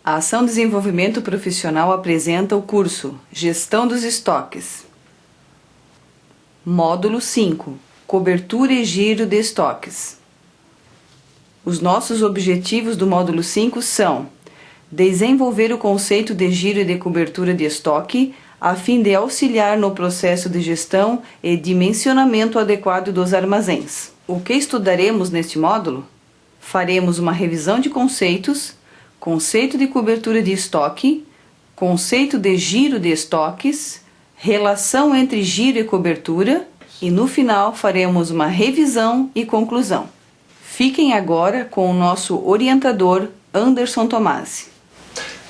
A Ação Desenvolvimento Profissional apresenta o curso Gestão dos Estoques. Módulo 5. Cobertura e giro de estoques. Os nossos objetivos do módulo 5 são: desenvolver o conceito de giro e de cobertura de estoque, a fim de auxiliar no processo de gestão e dimensionamento adequado dos armazéns. O que estudaremos neste módulo? Faremos uma revisão de conceitos, conceito de cobertura de estoque, conceito de giro de estoques, relação entre giro e cobertura e, no final, faremos uma revisão e conclusão. Fiquem agora com o nosso orientador, Anderson Tomasi.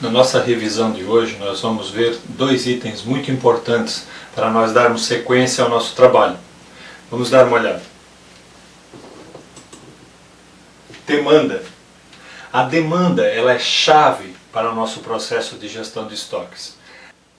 Na nossa revisão de hoje, nós vamos ver dois itens muito importantes para nós darmos sequência ao nosso trabalho. Vamos dar uma olhada. Demanda. A demanda, ela é chave para o nosso processo de gestão de estoques.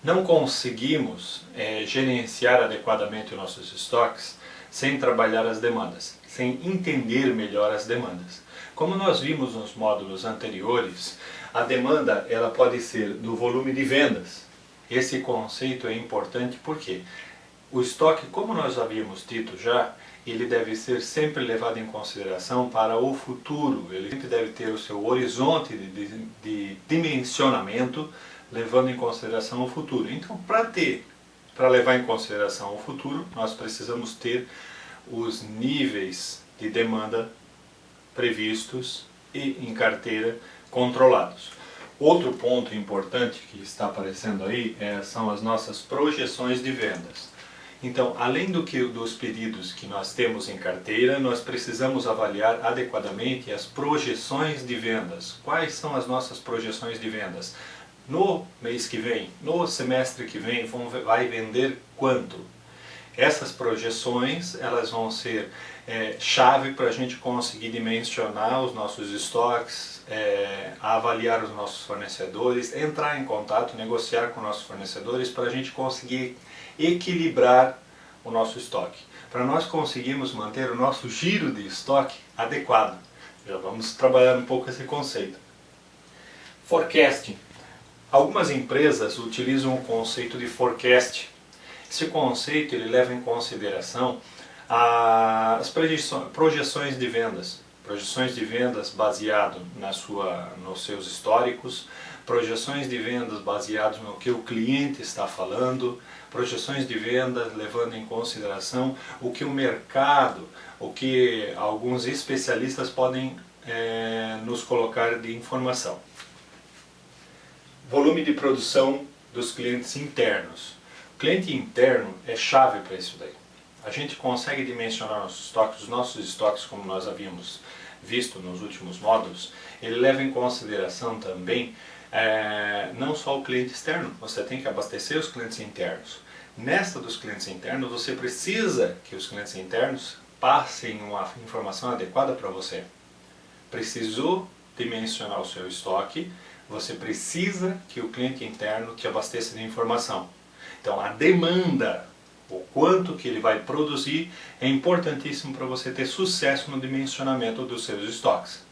Não conseguimos gerenciar adequadamente os nossos estoques sem trabalhar as demandas, sem entender melhor as demandas. Como nós vimos nos módulos anteriores, a demanda ela pode ser do volume de vendas. Esse conceito é importante porque o estoque, como nós havíamos dito já, ele deve ser sempre levado em consideração para o futuro. Ele sempre deve ter o seu horizonte de dimensionamento, levando em consideração o futuro. Então, para levar em consideração o futuro, nós precisamos ter os níveis de demanda previstos e em carteira controlados. Outro ponto importante que está aparecendo aí são as nossas projeções de vendas. Então, além dos pedidos que nós temos em carteira, nós precisamos avaliar adequadamente as projeções de vendas. Quais são as nossas projeções de vendas? No mês que vem, no semestre que vem, vai vender quanto? Essas projeções elas vão ser chave para a gente conseguir dimensionar os nossos estoques, avaliar os nossos fornecedores, entrar em contato, negociar com nossos fornecedores para a gente conseguir equilibrar o nosso estoque. Para nós conseguirmos manter o nosso giro de estoque adequado. Já vamos trabalhar um pouco esse conceito. Forecasting. Algumas empresas utilizam o conceito de forecast. Esse conceito ele leva em consideração as projeções de vendas. Projeções de vendas baseado nos seus históricos, projeções de vendas baseadas no que o cliente está falando, projeções de vendas levando em consideração o que o mercado, o que alguns especialistas podem nos colocar de informação. Volume de produção dos clientes internos. O cliente interno é chave para isso daí. A gente consegue dimensionar os nossos estoques, como nós havíamos visto nos últimos módulos. Ele leva em consideração também não só o cliente externo, você tem que abastecer os clientes internos. Nesta dos clientes internos, você precisa que os clientes internos passem uma informação adequada para você. Precisou dimensionar o seu estoque, você precisa que o cliente interno te abasteça de informação. Então a demanda, o quanto que ele vai produzir, é importantíssimo para você ter sucesso no dimensionamento dos seus estoques.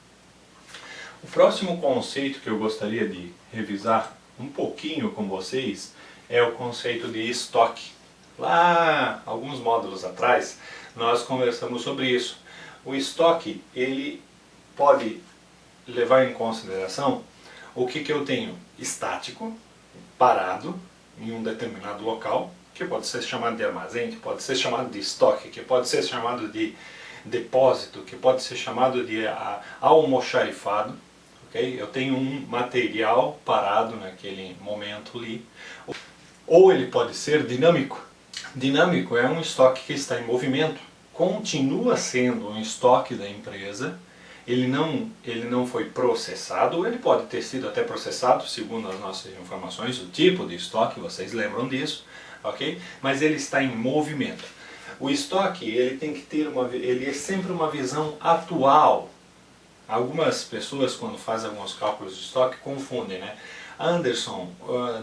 O próximo conceito que eu gostaria de revisar um pouquinho com vocês é o conceito de estoque. Lá, alguns módulos atrás, nós conversamos sobre isso. O estoque, ele pode levar em consideração o que eu tenho estático, parado, em um determinado local, que pode ser chamado de armazém, que pode ser chamado de estoque, que pode ser chamado de depósito, que pode ser chamado de almoxarifado. Okay? Eu tenho um material parado naquele momento ali. Ou ele pode ser dinâmico. Dinâmico é um estoque que está em movimento. Continua sendo um estoque da empresa. Ele não foi processado, ou ele pode ter sido até processado, segundo as nossas informações, o tipo de estoque, vocês lembram disso, ok? Mas ele está em movimento. O estoque, ele tem que ter ele é sempre uma visão atual. Algumas pessoas, quando fazem alguns cálculos de estoque, confundem, né? Anderson,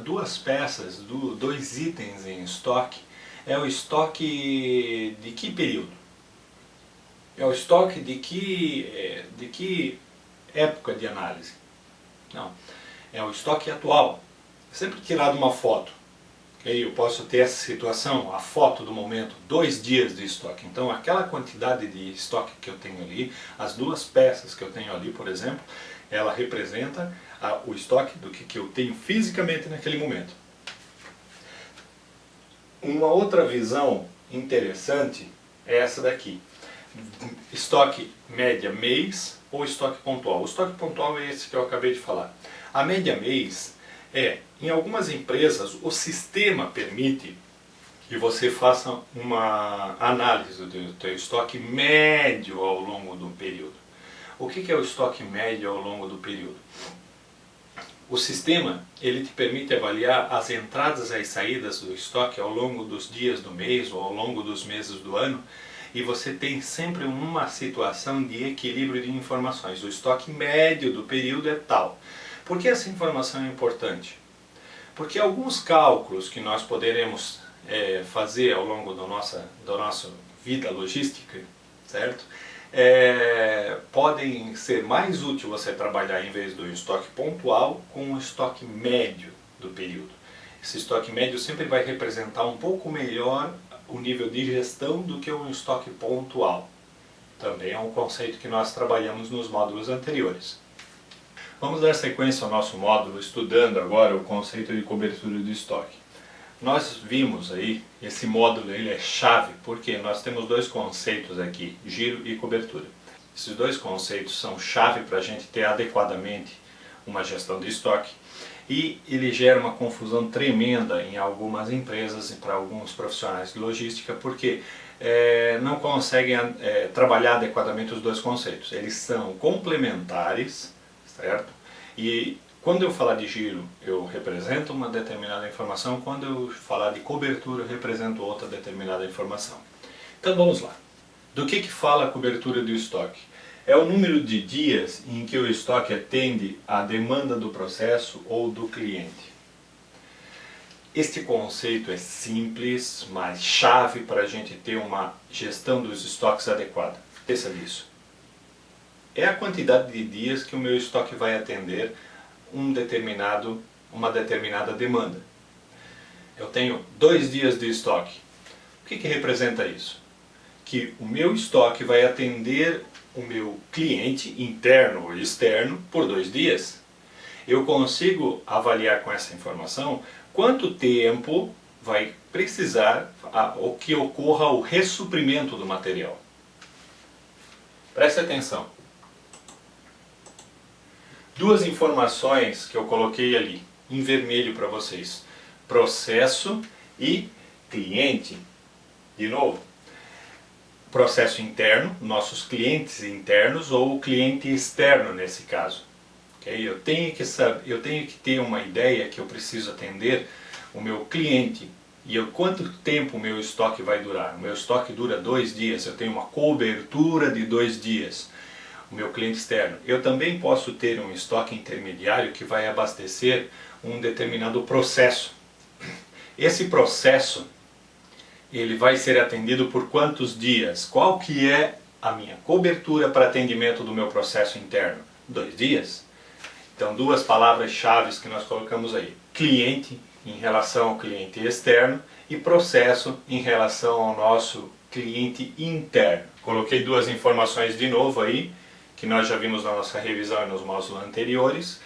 duas peças, dois itens em estoque, é o estoque de que período? É o estoque de que época de análise? Não. é o estoque atual. Sempre tirado uma foto. Eu posso ter essa situação, a foto do momento, 2 dias de estoque. Então aquela quantidade de estoque que eu tenho ali, as 2 peças que eu tenho ali, por exemplo, ela representa o estoque do que eu tenho fisicamente naquele momento. Uma outra visão interessante é essa daqui. Estoque média mês ou estoque pontual. O estoque pontual é esse que eu acabei de falar. A média mês em algumas empresas, o sistema permite que você faça uma análise do teu estoque médio ao longo do período. O que é o estoque médio ao longo do período? O sistema ele te permite avaliar as entradas e as saídas do estoque ao longo dos dias do mês ou ao longo dos meses do ano, e você tem sempre uma situação de equilíbrio de informações. O estoque médio do período é tal. Por que essa informação é importante? Porque alguns cálculos que nós poderemos fazer ao longo da nossa vida logística, certo? Podem ser mais útil você trabalhar, em vez do estoque pontual, com o estoque médio do período. Esse estoque médio sempre vai representar um pouco melhor o nível de gestão do que um estoque pontual. Também é um conceito que nós trabalhamos nos módulos anteriores. Vamos dar sequência ao nosso módulo, estudando agora o conceito de cobertura do estoque. Nós vimos aí, esse módulo ele é chave, porque nós temos 2 conceitos aqui, giro e cobertura. Esses 2 conceitos são chave para a gente ter adequadamente uma gestão de estoque, e ele gera uma confusão tremenda em algumas empresas e para alguns profissionais de logística, porque não conseguem trabalhar adequadamente os 2 conceitos. Eles são complementares, certo? E quando eu falar de giro, eu represento uma determinada informação, quando eu falar de cobertura, eu represento outra determinada informação. Então vamos lá. Do que fala a cobertura do estoque? É o número de dias em que o estoque atende à demanda do processo ou do cliente. Este conceito é simples, mas chave para a gente ter uma gestão dos estoques adequada. Esqueça disso. É a quantidade de dias que o meu estoque vai atender uma determinada demanda. Eu tenho 2 dias de estoque. O que representa isso? Que o meu estoque vai atender o meu cliente interno ou externo por 2 dias. Eu consigo avaliar com essa informação quanto tempo vai precisar o que ocorra o ressuprimento do material. Preste atenção. 2 informações que eu coloquei ali, em vermelho para vocês. Processo e cliente. De novo, processo interno, nossos clientes internos ou o cliente externo nesse caso. Okay? Eu tenho que ter uma ideia que eu preciso atender o meu cliente. E quanto tempo o meu estoque vai durar? O meu estoque dura 2 dias, eu tenho uma cobertura de 2 dias. O meu cliente externo. Eu também posso ter um estoque intermediário que vai abastecer um determinado processo. Esse processo, ele vai ser atendido por quantos dias? Qual que é a minha cobertura para atendimento do meu processo interno? 2 dias. Então 2 palavras-chave que nós colocamos aí. Cliente em relação ao cliente externo e processo em relação ao nosso cliente interno. Coloquei 2 informações de novo aí, que nós já vimos na nossa revisão e nos módulos anteriores.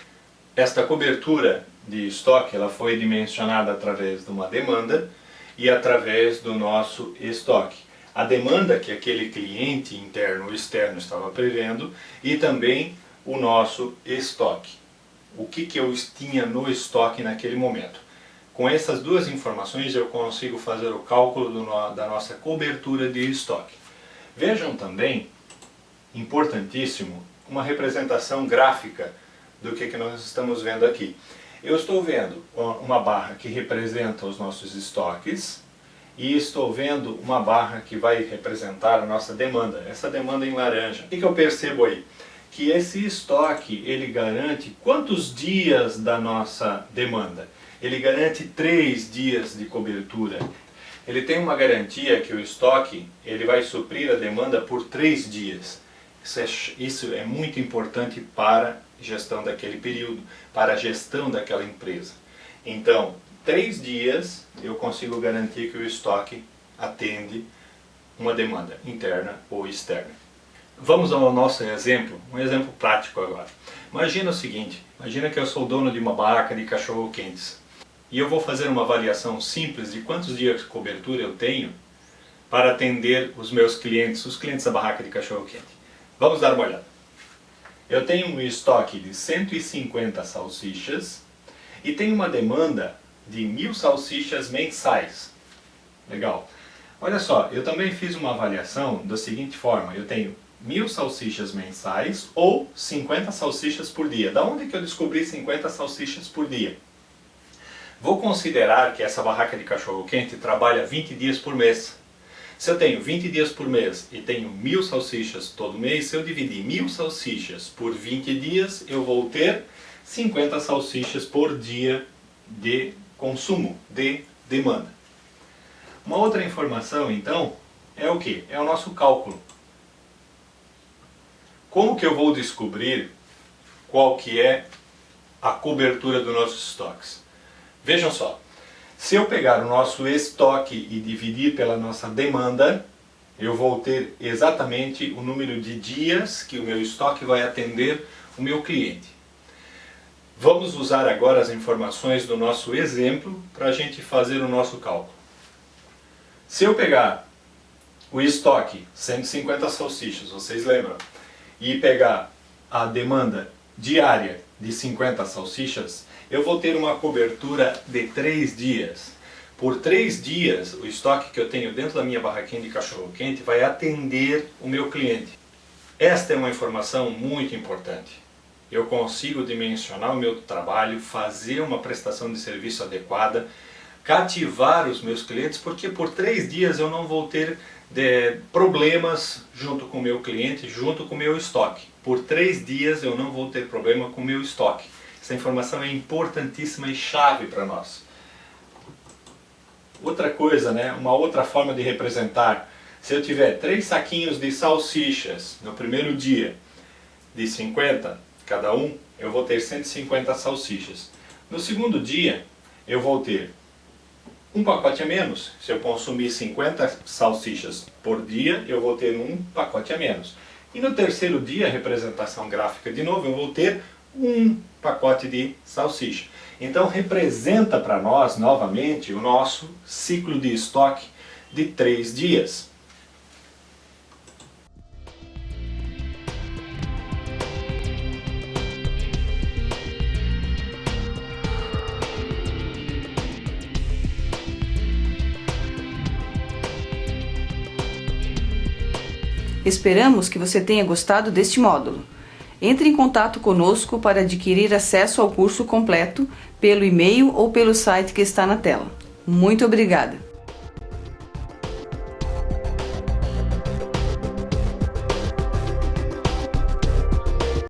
Esta cobertura de estoque ela foi dimensionada através de uma demanda e através do nosso estoque. A demanda que aquele cliente interno ou externo estava prevendo e também o nosso estoque. O que eu tinha no estoque naquele momento. Com essas 2 informações eu consigo fazer o cálculo da nossa cobertura de estoque. Vejam também, importantíssimo, uma representação gráfica do que nós estamos vendo aqui. Eu estou vendo uma barra que representa os nossos estoques e estou vendo uma barra que vai representar a nossa demanda, essa demanda em laranja. O que eu percebo aí? Que esse estoque, ele garante quantos dias da nossa demanda? Ele garante 3 dias de cobertura. Ele tem uma garantia que o estoque ele vai suprir a demanda por 3 dias. Isso é muito importante para gestão daquele período, para a gestão daquela empresa. Então, 3 dias eu consigo garantir que o estoque atende uma demanda interna ou externa. Vamos ao nosso exemplo, um exemplo prático agora. Imagina o seguinte, imagina que eu sou dono de uma barraca de cachorro-quentes e eu vou fazer uma avaliação simples de quantos dias de cobertura eu tenho para atender os meus clientes, os clientes da barraca de cachorro-quente. Vamos dar uma olhada. Eu tenho um estoque de 150 salsichas e tenho uma demanda de 1000 salsichas mensais. Legal. Olha só, eu também fiz uma avaliação da seguinte forma, eu tenho 1000 salsichas mensais ou 50 salsichas por dia. Da onde que eu descobri 50 salsichas por dia? Vou considerar que essa barraca de cachorro-quente trabalha 20 dias por mês. Se eu tenho 20 dias por mês e tenho 1000 salsichas todo mês, se eu dividir 1000 salsichas por 20 dias, eu vou ter 50 salsichas por dia de consumo, de demanda. Uma outra informação, então, é o que? É o nosso cálculo. Como que eu vou descobrir qual que é a cobertura dos nossos estoques? Vejam só, se eu pegar o nosso estoque e dividir pela nossa demanda, eu vou ter exatamente o número de dias que o meu estoque vai atender o meu cliente. Vamos usar agora as informações do nosso exemplo para a gente fazer o nosso cálculo. Se eu pegar o estoque, 150 salsichas, vocês lembram? E pegar a demanda diária de 50 salsichas, eu vou ter uma cobertura de 3 dias. Por 3 dias, o estoque que eu tenho dentro da minha barraquinha de cachorro-quente vai atender o meu cliente. Esta é uma informação muito importante. Eu consigo dimensionar o meu trabalho, fazer uma prestação de serviço adequada, cativar os meus clientes, porque por 3 dias eu não vou ter problemas junto com o meu cliente, junto com o meu estoque. Por 3 dias eu não vou ter problema com o meu estoque. Essa informação é importantíssima e chave para nós. Outra coisa, uma outra forma de representar, se eu tiver 3 saquinhos de salsichas no primeiro dia, de 50 cada um, eu vou ter 150 salsichas. No segundo dia, eu vou ter um pacote a menos. Se eu consumir 50 salsichas por dia, eu vou ter um pacote a menos. E no terceiro dia, representação gráfica de novo, eu vou ter um pacote de salsicha. Então representa para nós, novamente, o nosso ciclo de estoque de 3 dias. Esperamos que você tenha gostado deste módulo. Entre em contato conosco para adquirir acesso ao curso completo pelo e-mail ou pelo site que está na tela. Muito obrigada!